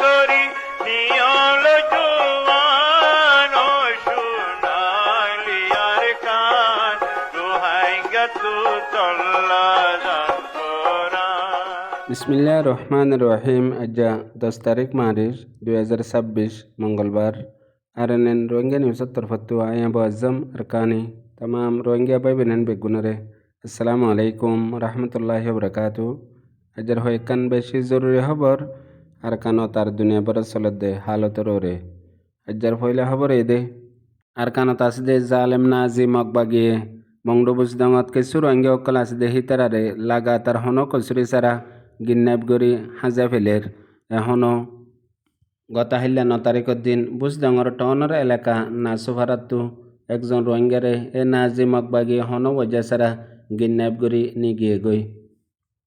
গরি নিয়ল জুয়ান ও শুনালি আর কান দোহাই গতু চল্লা জান কোরআন। বিসমিল্লাহ রহমান রহিম। আজ্জা 10 তারিখ মার্চ 2026 মঙ্গলবার। আরএনএন রোহিঙ্গা নিউজের তরফতু আয়াবু আজম আরকানি तमाम रोहिंग्या भाई बहन बेगुनरे अस्सलामु अलैकुम रहमतुल्लाहि वबरकातु। अजर होयकन बेशी जरूरी खबर आरकानो तार दुनिया बर चलदे हालत रोरे। अजर होइले खबर एदे आरकानो तासदे जालेम नाजी मकबागिए मंगडो बुजदंगत के रोहिंग्या ओकल आसदे हितरारे लागातार हनो कसुरी सारा गिन्नाब गरी हाजा फेलेर एहनो গত 9 তারিখের দিন বুজদঙ্গর টনর এলাকা নাসুভারাত্তু একজন রোহিঙ্গারে এ নাজি মকবাগি হন ওজাসারা গিন্নাব গরি নিগিয়ে গই।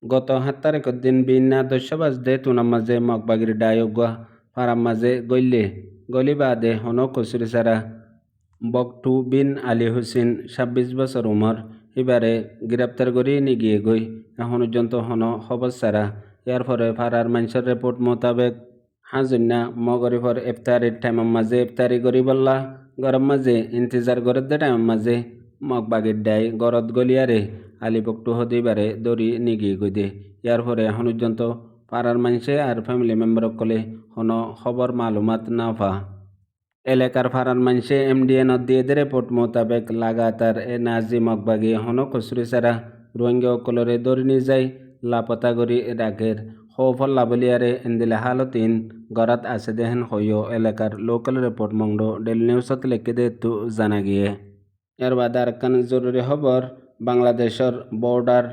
গত 7 তারিখের দিন বিন্না দস্যবাজদে তুনার মাঝে মকবাগির ডায়োগা ফারাম মাঝে গইলে গলি বাদে হন কসুরি সারা বকটু বিন আলী হুসেন 26 বছর উমর এবারে গ্রেপ্তার করি নিগিয়ে গই। এখন পর্যন্ত হন খবর সারা ইয়ার পরে ফারার মানুষের রিপোর্ট মোতাবেক হাজুন্না মগরিফর ইফতারির টাইমের মাঝে ইফতারি করি বললা গরম মাঝে ইন্তজার গরত দে টাইমের মাঝে মগবাগির ডাই গরত গলিয়ারে আলিপকটু হদিবারে দড়ি নিগিয়ে গই দে। ইয়ার পরে এখন পর্যন্ত পাড়ার মানুষে আর ফ্যামিলি মেম্বার কলে হন খবর মালুমাত না পা। এলাকার ফারার মানুষে MDN দিয়ে দে রিপোর্ট মোতাবেক লাগাতার এ নাজি মগবাগি হন কসুরি সারা রোহিঙ্গা অকলরে দড়ি নিয়ে যায় লাপতা করি রাখের হৌফল্লা বলিয়ারে এন্দিলে হালতিন গরাত আছে দেহেন হইও এলাকার লোকাল রিপোর্ট মংডো ডেলি নিউজত লিখে দে তো জানা গিয়ে। এর বাদ আরকান জরুরি খবর বাংলাদেশের বর্ডার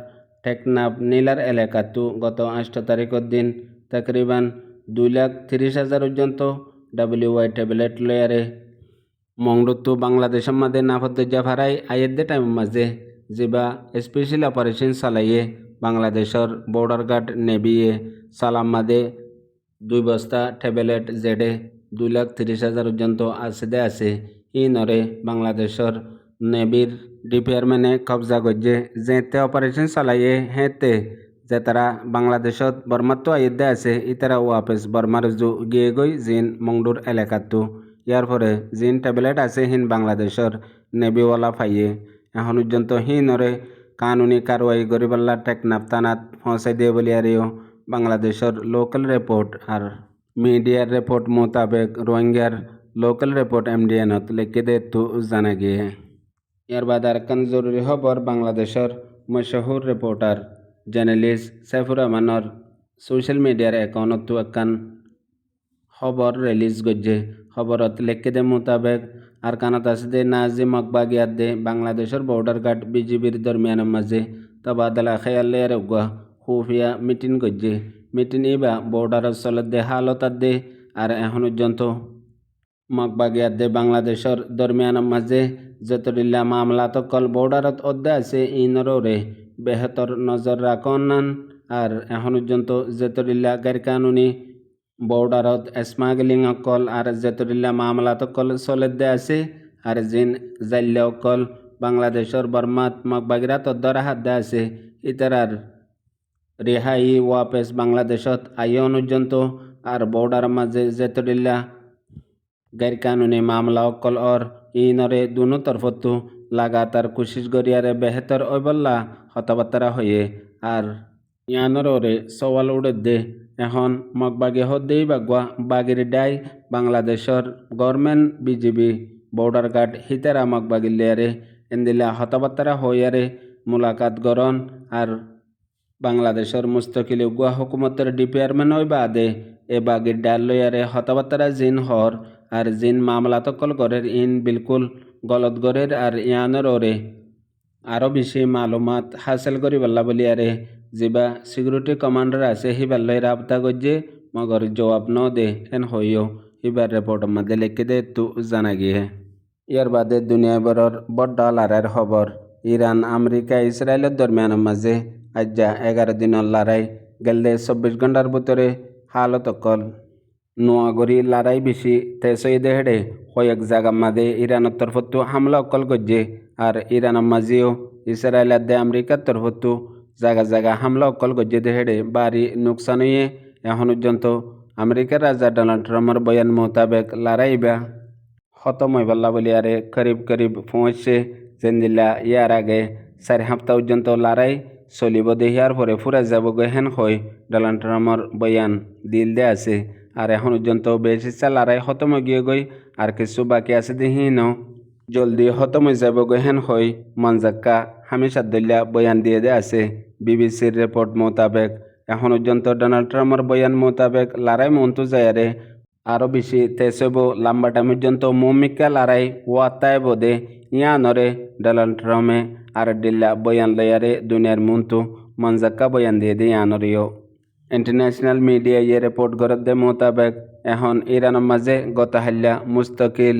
টেকনাফ নীলার এলাকাতো গত 8 তারিখের দিন তকরিবান 2,30,000 পর্যন্ত WY ট্যাবলেট লয়ারে মংডোতো বাংলাদেশের মাঝে নাফদ্দা ফারাই আয়ের টাইম মাঝে যেবা স্পেশাল অপারেশন চালাইয়ে বাংলাদেশের বর্ডার গার্ড নেভিয়ে সালাম মাদে 2 বস্তা ট্যাবলেট জেডে 2,30,000 পর্যন্ত আছে ই নরে বাংলাদেশের নেভির ডিপার্টমেন্টে কবজা করছে যেতে অপারেশন চালাইয়ে হেতে যে তারা বাংলাদেশত বর্মাতো আয়েদে আছে ইতারা ওয়াপেস বর্মার গিয়ে গই জিন মংডুর এলাকাতো। ইয়ার পরে জিন ট্যাবলেট আছে হিন বাংলাদেশের নেভিওয়ালা পাইয়ে এখন পর্যন্ত হি নরে কানুনি কারওয়াই গরিবাল্লা টেকনাফ থানাত পৌঁছাই দিয়ে বলিয়ারেও বাংলাদেশের লোকাল রিপোর্ট আর মিডিয়ার রিপোর্ট মোতাবেক রোহিঙ্গার লোকাল রিপোর্ট MDNত লিখে দে তো জানা গিয়ে। এর বাদ আরকান জরুরি খবর বাংলাদেশের মশহুর রিপোর্টার জার্নালিস্ট সাইফুর রহমানের সোশ্যাল মিডিয়ার অ্যাকাউন্টত একখান খবর রিলিজ করছে। খবরত লিখে দে মোতাবেক আরকানত আসদে নাজি মকবাগিয়াত দে বাংলাদেশের বর্ডার গার্ড BGBর দরমিয়ানের মাঝে তবাদলা খেয়ালের খুফিয়া মিটিং করছে। মিটিং ইবা বর্ডারের চলত দে হালতাত দে আর এখন পর্যন্ত মকবাগিয়াত দে বাংলাদেশের দরমিয়ানের মাঝে যতদিল্লা মামলা তকল বর্ডারত অদ্দে আছে ইনরে বেহতর নজর রাখন আর এখন পর্যন্ত যতদিল্লা গাইর কানুনি বর্ডারত স্মাগলিং অকল আর যতদিল্লা মামলা তকল চলে দে আছে আর জিন জাল্লা অকল বাংলাদেশের বর্মাত মকবাগিরা তদ্দরা হাত দে আছে ইতারার রেহাই ওয়াপেস বাংলাদেশত আইন পর্যন্ত আর বর্ডার মাঝে যতদিল্লা গাইর কানুনি মামলা অকল অর ইনরে দুনো তরফতো লাগাতার কোশিশ গরিয়ারে বেহতর ওইবল্লা হতাবার্তারা হয়ে আর ইয়ানরে সওয়াল উড়ে দে এখন মকবাগি হদ্দেই বাগুয়া বাগির ডাই বাংলাদেশের গভর্নমেন্ট BGB বর্ডার গার্ড হিতেরা মকবাগি লেয়ারে এন্দিলা হতাবার্তারা হইয়ারে মুলাকাত গরন আর বাংলাদেশের মুস্তকিল গুয়া হুকুমতের ডিপার্টমেন্ট ওই বাদে এ বাগির ডাল লইয়ারে হতাবার্তারা জিন হর আর জিন মামলা তকল গরের ইন বিলকুল গলত গরের আর ইয়ানের ওরে আরও বেশি মালুমাত হাসিল করি বল্লা বলিয়ারে যেবা সিকিউরিটি কমান্ডার আছে হিবাল্লই রাবতা গজ্জে মগর জবাব ন দে এন হইও হিবার রিপোর্টের মধ্যে লিখে দে তো জানা গিয়ে। ইয়ার বাদে দুনিয়া বড়র বড় লড়াইয়ের খবর ইরান আমেরিকা ইসরায়েলের দরমিয়ানের মাঝে আজ্জা 11 দিনের লড়াই গেলে 24 ঘন্টার ভিতরে হালত অকল নোয়াগরি লড়াই বেশি তেসই দেহেড়ে কয়েক জায়গার মাঝে ইরানের তরফতো হামলা অকল গজ্জে আর ইরানের মাঝেও ইসরায়েল দে আমেরিকার তরফতো জায়গা জায়গা হামলা অকল গজ্জে দেহেড়ে বাড়ি নোকসান হয়ে এখন পর্যন্ত আমেরিকার রাজা ডোনাল্ড ট্রাম্পের বয়ান মোতাবেক লড়াইবা খতম হইবাল্লা বলি আরে করিব পৌঁছে জেন্দিল্লা ইয়ার আগে 4 সপ্তাহ পর্যন্ত লড়াই চলিব দেহিয়ার পরে ফুরা যাব হেন হয় ডোনাল্ড ট্রাম্পের বয়ান দিল দে আছে। আর এখন পর্যন্ত বেশি লড়াই খতম গিয়ে গই আর কিছু বাকি আছে দেহি ন জলদি খতম হয়ে যাব হেন হয় মঞ্জাক্কা হামিশাদ্দুল্লাহ বয়ান দিয়ে দে আছে। বিবিসির রিপোর্ট মোতাবেক এখন পর্যন্ত ডোনাল্ড ট্রাম্পের বয়ান মোতাবেক লড়াই মন্তু যায়ারে আরও বেশি তেসব লম্বা টাইম পর্যন্ত মমিকা লড়াই ওয়াতায় বোধে ইয়ানরে ডোনাল্ড ট্রাম্পে আর ডিল্লা বয়ান লয়ারে দুনিয়ার মন্তু মঞ্জাক্কা বয়ান দিয়ে দিয়ে ইয়ানরিও ইন্টারন্যাশনাল মিডিয়া ইয়ে রিপোর্ট গরদে মোতাবেক এখন ইরানের মাঝে গত হাল্লা মুস্তাকিল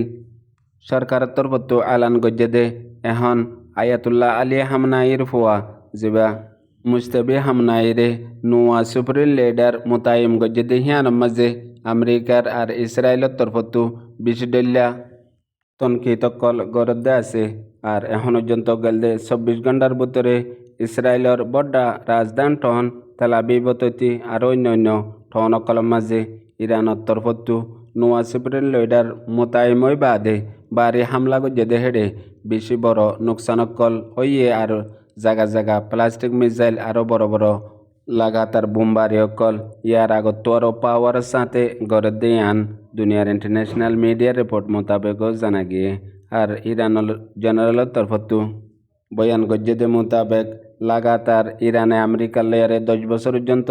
সরকারের তরফতো আলান গজ্জে দে এখন আয়াতুল্লাহ আলী হামনাইর ফুয়া জিবা মুস্তাবি হামনাইরে নুয়া সুপ্রিম লিডার মোতায়েম গজ্জে দে হিয়ানের মাঝে আমেরিকার আর ইসরায়েলের তরফতো বিশডল্লা তনকিতকল গরদে আছে। আর এখন পর্যন্ত গেলদে 24 ঘন্টার ভিতরে ইসরায়েলের বড়া রাজধানী টন তেল আবিবতী আর অন্যান্য টনকলের মাঝে ইরানের তরফতো নুয়া সুপ্রিম লিডার মোতায়েমই বাদে বাড়ি হামলা গজ্জে হেডে বেশি বড় নোকসানকল হইয়ে আর জায়গা জায়গা প্লাস্টিক মিসাইল আরও বড় বড় লাগাতার বোমবারি অকল ইয়ার আগত আরও পাওয়ার সাথে গড়ে দেয়ান দুনিয়ার ইন্টারন্যাশনাল মিডিয়া রিপোর্ট মোতাবেকও জানা গিয়ে। আর ইরানের জেনারেলের তরফতো বয়ান গজ্জে দে মোতাবেক লাগাতার ইরানে আমেরিকার লেয়ারে 10 বছর পর্যন্ত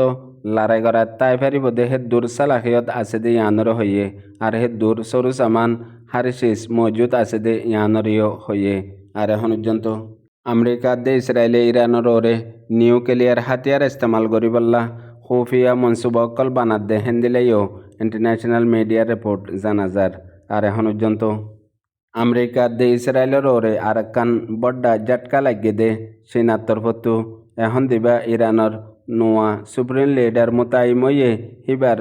লড়াই করা তাই ফেরিব দে হে দূর সালাহিয়ত আছে দে ইয়ানর হইয়ে আর হে দূর সরু সামান হারিসিস মজুদ আছে দে ইয়ানরিও হইয়ে। আর এখন পর্যন্ত আমেরিকা দে ইসরায়েলে ইরানের ওরে নিউক্লিয়ার হাতিয়ার ইস্তেমাল করিবল্লা খুফিয়া মনসুবা অকল বানাত দে হেন্দিলেও ইন্টারন্যাশনাল মিডিয়া রিপোর্ট জানা যার। আর এখন পর্যন্ত আমেরিকা দে ইসরায়েলের ওরে আর একখান বড্ডা ঝাটকা লাগিয়ে দে চীনার তরফতো এখন দিবা ইরানের নুয়া সুপ্রিম লিডার মোতায়েময়ে হিবার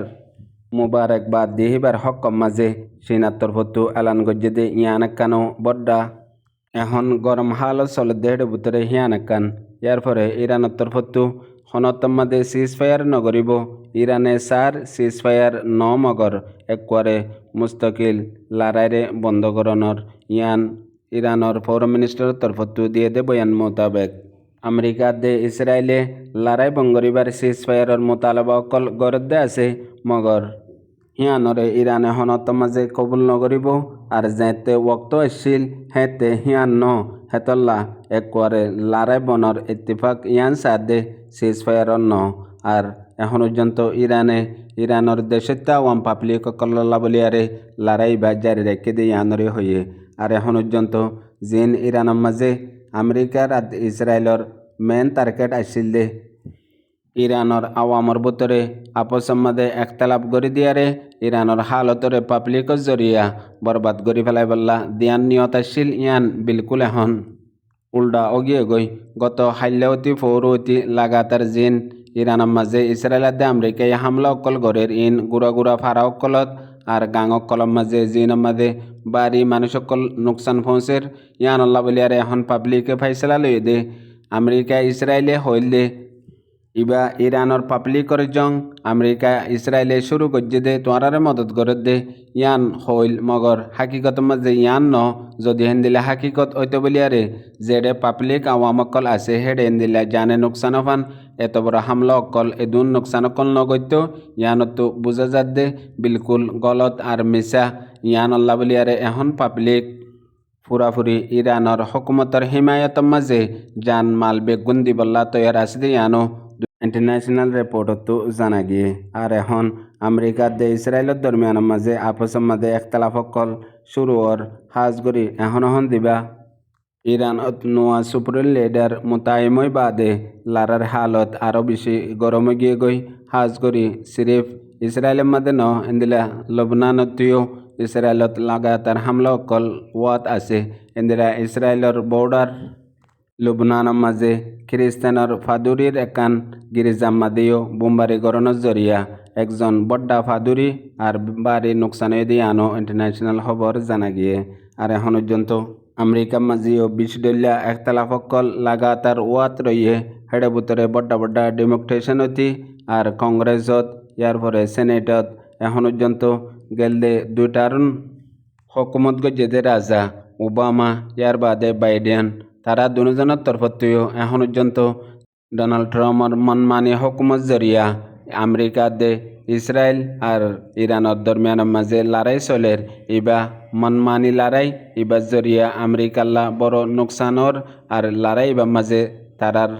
মুবারকবাদ দিয়ে হিবার হকম মাঝে চীনার তরফতো এলান গজ্জে দে ইয়ান একখানো বড্ডা এখন গরম হাল চলে দেহের ভিতরে হিয়ান একখান। ইয়ার পরে ইরানের তরফতো হনতম মাঝে সিজ ফায়ার নগরিব ইরানে 4 সিজ ফায়ার ন মগর একবারে মুস্তাকিল লড়াইরে বন্ধ করণর ইয়ান ইরানের ফরেন মিনিস্টারের তরফতো দিয়ে দে বয়ান মোতাবেক আমেরিকা দে ইসরায়েলে লড়াই বঙ্গরিবার সিজ ফায়ারের মোতালবা অকল গরদে আছে মগর হিয়ানরে ইরানে হনতম মাঝে কবুল নগরিব আর যেতে ওক্ত আসছিল হেতে হিয়ান ন হেতল্লা একবারে লড়াই বনর ইত্তিফাক ইয়ান সাদে সিজ ফায়ারর ন। আর এখন পর্যন্ত ইরানের দেশত্য আওয়াম পাবলিক কল্লা বলিয়ারে লড়াই বা জারি রেখে দিয়ে ইয়ানরে হইয়ে। আর এখন পর্যন্ত জিন ইরানের মাঝে আমেরিকার আর ইসরায়েলের মেন টার্গেট আসছিল দে ইরানের আওয়ামর ভিতরে আপসের মাঝে একতলাপ করে দিয়ারে ইরানের হালতরে পাবলিকর জরিয়া বরবাদ করে ফেলাই বললা দিয়ান নিয়ত আসছিল ইয়ান বিলকুল এখন উল্টা অগিয়ে গই গত হাল্যাৱতী ফৌরতি লাগাতার জিন ইরানের মাঝে ইসরায়েলের দে আমেরিকায় হামলা অকল গড়ের ইন গুড়া ফাড়া অকলত আর গাং অকলের মাঝে জিনের মাঝে বাড়ি মানুষ অকল নোকসান পৌঁছের ইয়ান আল্লাহ বলিয়ারে এখন পাবলিকে ফাইসলা লই দে আমেরিকা ইসরায়েলে হইল দে ইবা ইরানের পাবলিকর জং আমেরিকা ইসরায়েলে শুরু করছে দে তোয়ারে মদত করে দে ইয়ান হইল মগর হাকিকত মাঝে ইয়ান ন যদি হেন্দিলে হাকিকত হইতে বলিয়ারে যেডে পাবলিক আওয়াম অকল আছে হেডে হেন্দিলে জানে নোকসান ফান এত বড় হামলা অকল এদুন নোকসান অকল নগত্য ইয়ানতো বুঝা যাত দে বিলকুল গলত আর মিশা ইয়ান আল্লাহ বলিয়ারে এখন পাবলিক পুরাপুরি ইরানের হুকুমতর হিমায়তর মাঝে জান মাল বেগুন দিবল্লা তৈয়ার আছে দে ইয়ানো ইন্টারন্যাশনাল রিপোর্টতো জানা গিয়ে। আর এখন আমেরিকা দে ইসরায়েলের দরমিয়ানের মাঝে আপসের মাঝে একতলাফ অকল শুরু ওর হাজ করি এখন দিবা ইরানত নোয়া সুপ্রিম লিডার মোতায়েমই বাদে লারার হালত আরও বেশি গরমে গিয়ে গই হাজ করি সিরিফ ইসরায়েলের মাঝে ন এন্দিলা লবনানতীয় ইসরায়েলত লাগাতার হামলা অকল ওয়াত আছে এন্দিরা ইসরায়েলের বর্ডার লুবনানের মাঝে খ্রিস্টানের ফাদুরির একান গিরিজার মাঝেও বোমবারি গড়নের জরিয়া একজন বড্ডা ফাদুরি আর বাড়ি নোকসান দিয়ে আনো ইন্টারন্যাশনাল খবর জানা গিয়ে। আর এখন পর্যন্ত আমেরিকার মাঝেও বিশডল্লা একতলাফ অকল লাগাতার ওয়াত রইয়ে হেডে ভিতরে বড্ডা ডেমোক্রেশন হতি আর কংগ্রেসত ইয়ার পরে সেনেটত এখন পর্যন্ত গেলদে দুটারুন হকুমত গজ্জেদে রাজা ওবামা ইয়ার বাদে বাইডেন তারা দুজনের তরফতেও এখন পর্যন্ত ডোনাল্ড ট্রাম্পর মনমানি হকুমত জরিয়া আমেরিকা দে ইসরায়েল আর ইরানের দরমিয়ানের মাঝে লড়াই চলের ইবা মনমানি লড়াই ইবা জরিয়া আমেরিকাল্লা বড় নোকসানর আর লড়াই ইবার মাঝে তারার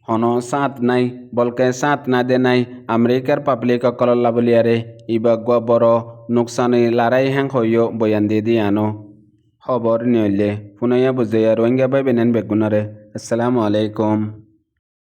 হন সাঁত নাই বলকে সাঁত না দে নাই আমেরিকার পাবলিক অকল্লা বলিয়ারে ইবা গ বড় নোকসানি লড়াই হ্যাং হইও বয়ান দিয়ে দিয়ানো খবর নিলে পুনয়া বুঝে রোহিঙ্গা বাই বেনেন বেগুনারে। আসসালামু আলাইকুম।